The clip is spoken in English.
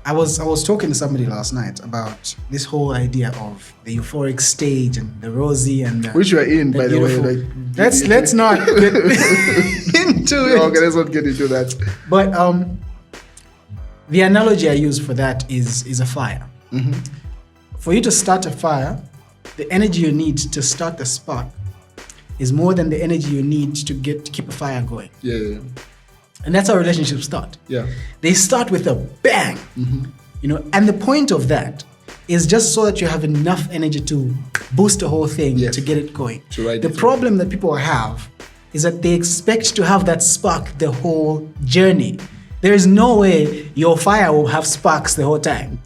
I was talking to somebody last night about this whole idea of the euphoric stage and the rosy and the, which you are in, by the way. beautiful. Like, Let's not get into it. Okay, let's not get into that. But the analogy I use for that is a fire. Mm-hmm. For you to start a fire, the energy you need to start the spark is more than the energy you need to keep a fire going. Yeah. And that's how relationships start. Yeah. They start with a bang, and the point of that is just so that you have enough energy to boost the whole thing, Yes. to get it going. To ride The it. problem that people have is that they expect to have that spark the whole journey. There is no way your fire will have sparks the whole time.